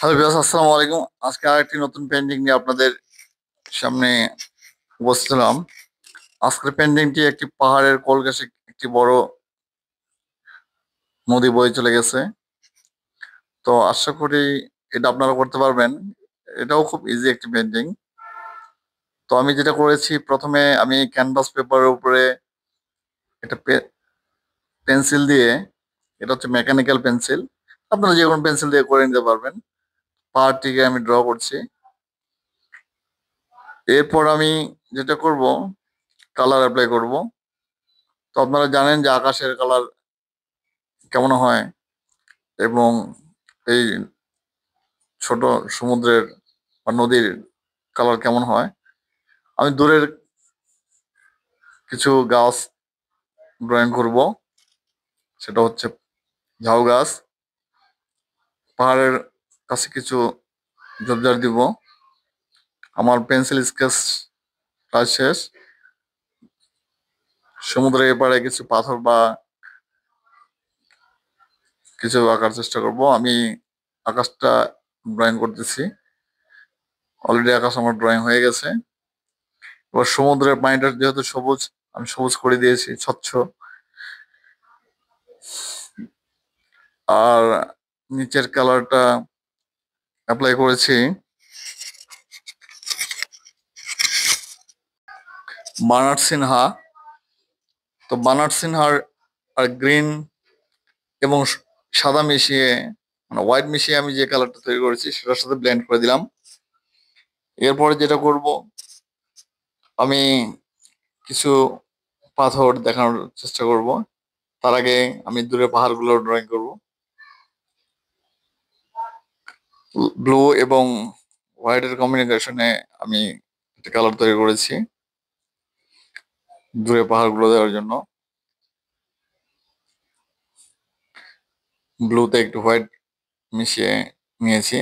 Hello বিয়াস, আসসালামু আলাইকুম। আজকে আরেকটি নতুন পেন্টিং নিয়ে আপনাদের সামনে উপস্থিত হলাম। আজকের পেন্টিংটি একটি পাহাড়ের কোল ঘেঁষে একটি বড় নদী বয়ে চলে গেছে। তো আশা করি এটা আপনারা করতে পারবেন। এটাও খুব ইজি একটি পেন্টিং। তো আমি যেটা করেছি, প্রথমে আমি ক্যানভাস পেপারের উপরে একটা পেন্সিল দিয়ে, এটা হচ্ছে মেকানিক্যাল পেন্সিল, আপনারা যে কোনো পেন্সিল দিয়ে করে নিতে পারবেন। পাহাড়টিকে আমি ড্র করছি। এরপর আমি যেটা করব, কালার অ্যাপ্লাই করব। তো আপনারা জানেন যে আকাশের কালার কেমন হয় এবং এই ছোট সমুদ্রের বা নদীর কালার কেমন হয়। আমি দূরের কিছু গাছ ড্রয়িং করব, সেটা হচ্ছে ঝাউ গাছ। পাহাড়ের কাছে কিছু ঝোপঝাড় দিব। আমার পেন্সিল স্কেচ কাজ শেষ। সমুদ্রের এপারে কিছু পাথর বা কিছু আঁকার চেষ্টা করব। আমি আকাশটা ড্রয়িং করতেছি। অলরেডি আকাশ আমার ড্রয়িং হয়ে গেছে। এবার সমুদ্রের পানিটা যেহেতু সবুজ, আমি সবুজ করে দিয়েছি, স্বচ্ছ। আর নিচের কালারটা অ্যাপ্লাই করেছি বার্নার্ড সিনহা। তো বার্নার্ড সিনহার আর গ্রিন এবং সাদা মিশিয়ে, মানে হোয়াইট মিশিয়ে আমি যে কালারটা তৈরি করেছি সেটার সাথে ব্লেন্ড করে দিলাম। এরপরে যেটা করব, আমি কিছু পাথর দেখানোর চেষ্টা করব। তার আগে আমি দূরে পাহাড়গুলো ড্রয়িং করব। ব্লু এবং হোয়াইটের কম্বিনেশনে আমি একটা কালার তৈরি করেছি দূরে পাহাড়গুলো দেওয়ার জন্য। ব্লুতে একটু হোয়াইট মিশিয়ে নিয়েছি।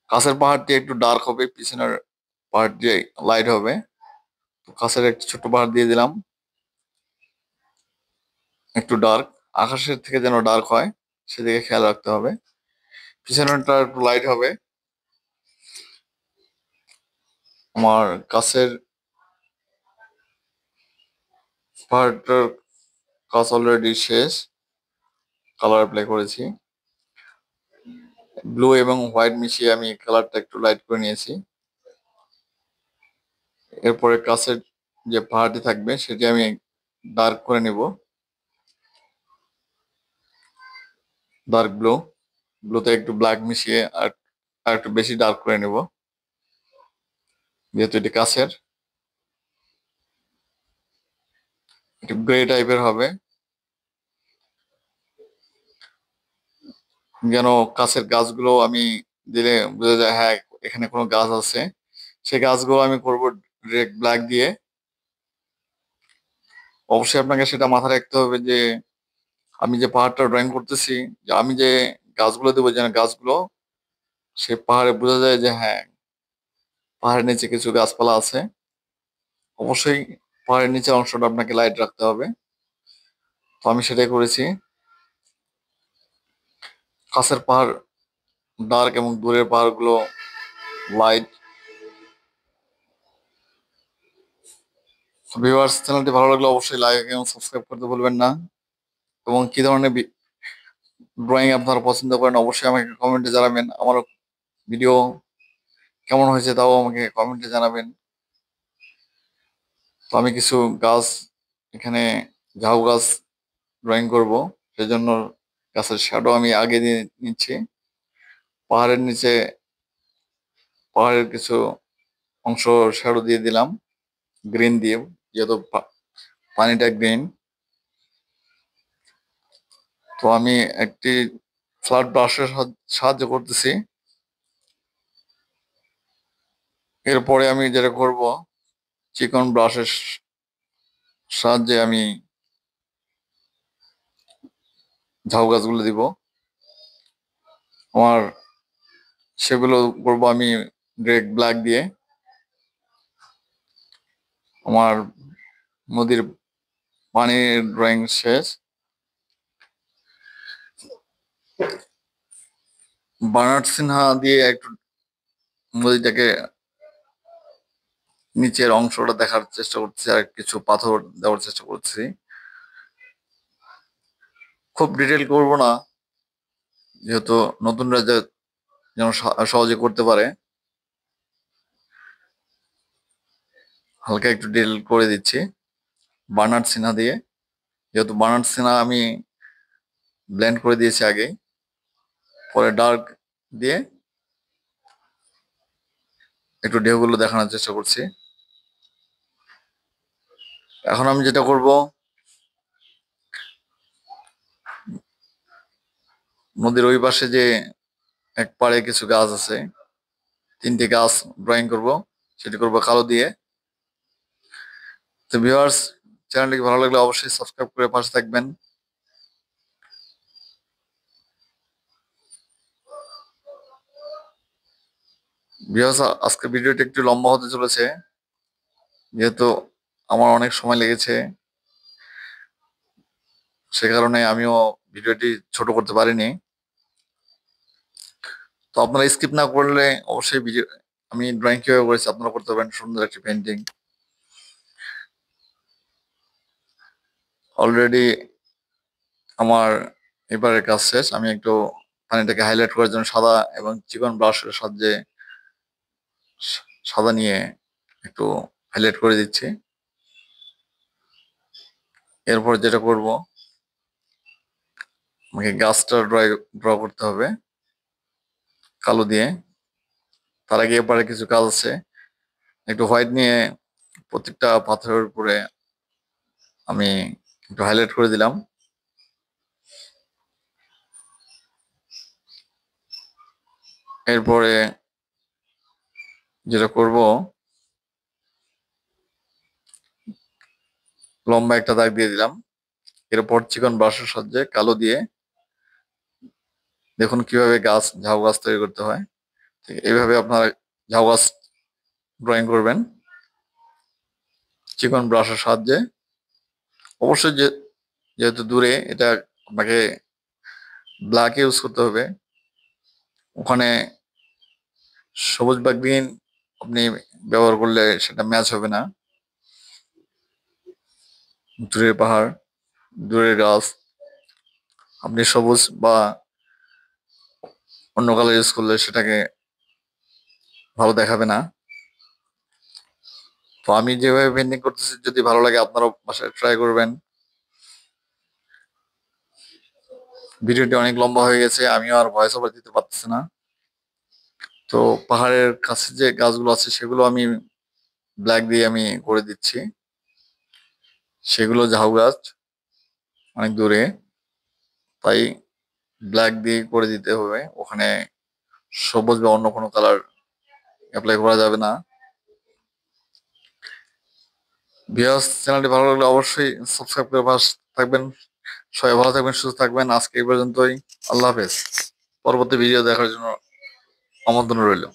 কাছের পাহাড়টি একটু ডার্ক হবে, পিছনের পাহাড়টি লাইট হবে। তো কাছের একটু ছোট্ট পাহাড় দিয়ে দিলাম, একটু ডার্ক, আকাশের থেকে যেন ডার্ক হয় সেদিকে খেয়াল রাখতে হবে। পিছনেরটা একটু লাইট হবে। আমার কাছের পাহাড়টার কাজ অলরেডি শেষ, কালার অ্যাপ্লাই করেছি। ব্লু এবং হোয়াইট মিশিয়ে আমি কালারটা একটু লাইট করে নিয়েছি। এরপরে কাছের যে পাহাড়টি থাকবে সেটি আমি ডার্ক করে নিব, ডার্ক ব্লু। ব্লুতে একটু ব্ল্যাক মিশিয়ে আর একটু বেশি ডার্ক করে নিব, যেহেতু এটি কাছের, একটু গ্রে টাইপের হবে, যেন কাছের গাছগুলো আমি দিলে বোঝা যায় হ্যাঁ এখানে কোনো গাছ আছে। সেই গাছগুলো আমি করব ডিরেক্ট ব্ল্যাক দিয়ে। অবশ্যই আপনাকে সেটা মাথায় রাখতে হবে যে আমি যে পাহাড়টা ড্রয়িং করতেছি, যে আমি যে গাছগুলো দেবো, যেন গাছগুলো সে পাহাড়ে বোঝা যায় যে হ্যাঁ পাহাড়ের নিচে কিছু গাছপালা আছে। অবশ্যই পাহাড়ের নিচে অংশটা আপনাকে লাইট রাখতে হবে। তো আমি সেটাই করেছি। কাছের পাহাড় ডার্ক এবং দূরের পাহাড়গুলো লাইট। ভিউয়ার্স, চ্যানেলটি ভালো লাগলে অবশ্যই লাইক এবং সাবস্ক্রাইব করতে ভুলবেন না। এবং কি ধরনের ড্রয়িং আপনারা পছন্দ করেন অবশ্যই আমাকে কমেন্টে জানাবেন। আমার ভিডিও কেমন হয়েছে তাও আমাকে কমেন্টে জানাবেন। তো আমি কিছু গাছ এখানে ঝাউ গাছ ড্রয়িং করব, সেজন্য গাছের শ্যাডো আমি আগে দিয়ে নিচ্ছি। পাহাড়ের নিচে পাহাড়ের কিছু অংশ শ্যাডো দিয়ে দিলাম গ্রিন দিয়ে, যেহেতু পানিটা গ্রিন। তো আমি একটি ফ্ল্যাট ব্রাশের সাহায্য করতেছি। এরপরে আমি যেটা করব, চিকন ব্রাশের সাহায্যে আমি ঝাউ গাছগুলো দিব। আমার সেগুলো করব আমি ডিরেক্ট ব্ল্যাক দিয়ে। আমার নদীর পানির ড্রয়িং শেষ। বার্নার্ড সিনহা দিয়ে একটু নদীটাকে নিচের অংশটা দেখার চেষ্টা করছি, আর কিছু পাথর দেওয়ার চেষ্টা করছি। খুব ডিটেল করব না, যেহেতু নতুনরা যেন সহজে করতে পারে। হালকা একটু ডিটেল করে দিচ্ছি বার্নার্ড সিনহা দিয়ে, যেহেতু বার্নার্ড সিনহা আমি ব্লেন্ড করে দিয়েছি আগে, পরে ডার্ক দিয়ে একটু ঢেউগুলো দেখানোর চেষ্টা করছি। এখন আমি যেটা করব, নদীর ওই পাশে যে এক পাড়ে কিছু গাছ আছে, 3টে গাছ ড্রয়িং করব, সেটি করব কালো দিয়ে। তো ভিউয়ার্স, চ্যানেলটি ভালো লাগলে অবশ্যই সাবস্ক্রাইব করে পাশে থাকবেন। ভিউয়ার্স, আজকে ভিডিওটি একটু লম্বা হতে চলেছে, যেহেতু আমার অনেক সময় লেগেছে, সে কারণে আমিও ভিডিওটি ছোট করতে পারিনি। তো আপনারা স্কিপ না করলে অবশ্যই ভিডিও, আমি ড্রয়িং কিভাবে করেছি আপনারা করতে পারেন সুন্দর একটি পেন্টিং। অলরেডি আমার এবারের কাজ শেষ। আমি একটু পানিটাকে হাইলাইট করার জন্য সাদা এবং চিকন ব্রাশের সাহায্যে সাদা নিয়ে একটু হাইলাইট করে দিচ্ছি। এরপর যেটা করব, আমাকে গাছটা ড্র করতে হবে কালো দিয়ে। তার আগে এবারে কিছু কাজ আছে, একটু হোয়াইট নিয়ে প্রত্যেকটা পাথরের উপরে আমি একটু হাইলাইট করে দিলাম। এরপরে যেটা করব, লম্বা একটা দাগ দিয়ে দিলাম। এরপর চিকন ব্রাশের সাহায্যে কালো দিয়ে দেখুন কিভাবে ঝাউ গাছ তৈরি করতে হয়। ঠিক এইভাবে আপনারা ঝাউ গাছ ড্রয়িং করবেন চিকন ব্রাশের সাহায্যে। অবশ্যই যেহেতু দূরে, এটা আপনাকে ব্ল্যাক ইউজ করতে হবে। ওখানে সবুজ বা গ্রিন আপনি ব্যবহার করলে সেটা ম্যাচ হবে না। দূরের পাহাড়, দূরের গাছ, আপনি সবুজ বা অন্য কালার ইউজ করলে সেটাকে ভালো দেখাবে না। তো আমি যেভাবে পেন্টিং করতেছি, যদি ভালো লাগে আপনারাও বাসায় ট্রাই করবেন। ভিডিওটি অনেক লম্বা হয়ে গেছে, আমিও আর ভয়েস ওভার দিতে পারতেছি না। তো পাহাড়ের কাছে যে গাছগুলো আছে সেগুলো আমি ব্ল্যাক দিয়ে আমি করে দিচ্ছি। সেগুলো ঝাউ গাছ, অনেক দূরে, তাই ব্ল্যাক দিয়ে করে দিতে হবে। ওখানে সবুজ বা অন্য কোনো কালার অ্যাপ্লাই করা যাবে না। ভিউয়ার্স, চ্যানেলটি ভালো লাগলে অবশ্যই সাবস্ক্রাইব করে পাশে থাকবেন। সবাই ভালো থাকবেন, সুস্থ থাকবেন। আজকে এই পর্যন্তই। আল্লাহ হাফেজ। পরবর্তী ভিডিও দেখার জন্য আমন্ত্রণ রইল।